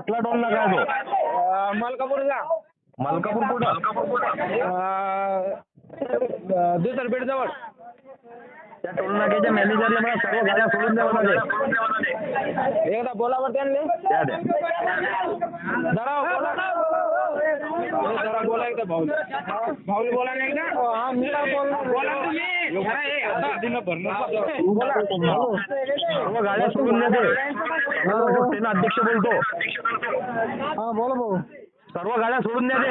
कुठला टोल नाका आहे तो? मलकापूरचा. मलकापूर कुठं? दुसरपेठ जवळ. त्या टोल नाक्याच्या मॅनेजरला मला सर्व गाड्या सोडून द्यावं लागेल. एकदा बोला बरं त्यांनी. द्या द्या. जरा बोला एकदा भाऊला. भाऊला बोला नाही का? हा मी काय बोलणार. बोला तुम्ही. सर्व गाड्या सोडून द्या ते. अध्यक्ष बोलतो. हा बोला भाऊ. सर्व गाड्या सोडून द्या ते.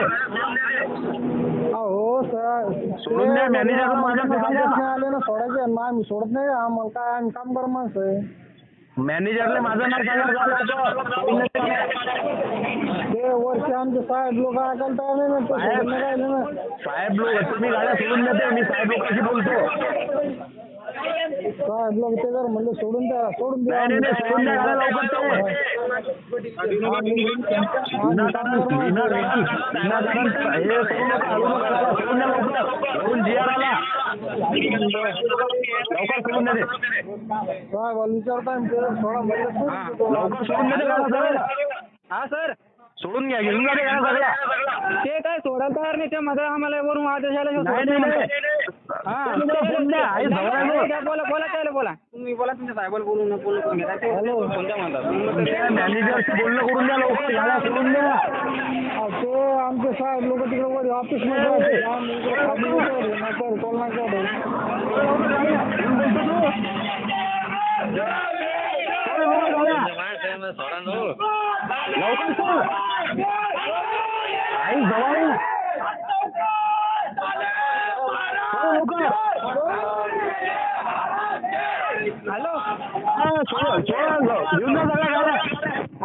हो सर सोडून द्या. मॅनेजरला माझ्या आले ना सोडायचे आम्ही सोडत नाही. आम्हाला काय आम्ही काम कर माणसं आहे. मॅनेजरला माझं नाव सांगा. ते वरचे आमचे साहेब लोक ऐकायला तयार नाही ना. ते सोडून नाही राहिले ना. साहेब लोक तुम्ही गाड्या सोडून देते. मी साहेब लोकांशी बोलतो. साहेब लोक ते जर म्हणले सोडून द्या सोडून द्या. नाही नाही सोडून द्या गाड्या लवकर लवकर सोडून द्या साहेब विचारता सोडा म्हणलं लवकर सोडून द्या. हा सर. सोडून घ्या. घेऊन जा सगळ्या. ते काय सोडायला तयार नाही. ते मध्ये आम्हाला वरून आदेश आला. बोला बोला त्याला बोला. तुम्ही बोला तुमच्या साहेबाला बोलून बोलून घेता. कोणत्या म्हणतात मॅनेजरशी बोलणं करून द्या लवकर. गाड्या सोडून द्या. ते आमचे साहेब लोक तिकडे वर ऑफिसमध्ये टोल नाक्यावर. लवकर सोड. आई जवाई हॅलो. घेऊन जा सगळ्या गाड्या.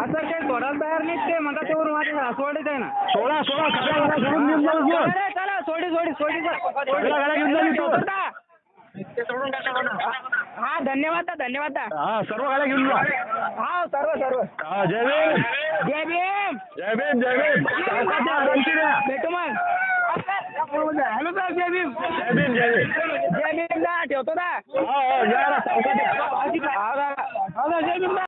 आता काही सोडायला तयार नाही. ते म्हणतात ते वरून आदेश सोडायचं आहे ना. सोडा सगळ्या गाड्या सोडून घेऊन जा. अरे चला सोडी सगळ्या गाड्या घेऊन जा तिथून. हा धन्यवाद धन्यवाद. हा सर्व गाड्या घेऊन जा. हा सर्व. हा जय भीम. जय भीम. जय भीम. जय भीम. आरामशी द्या. भेटू मग. Hello sir. जय भीम. जय भीम. जय भीम. जय भीम दा. ठेवतो दा. हा या सावकाश द्या. जय भीम दा.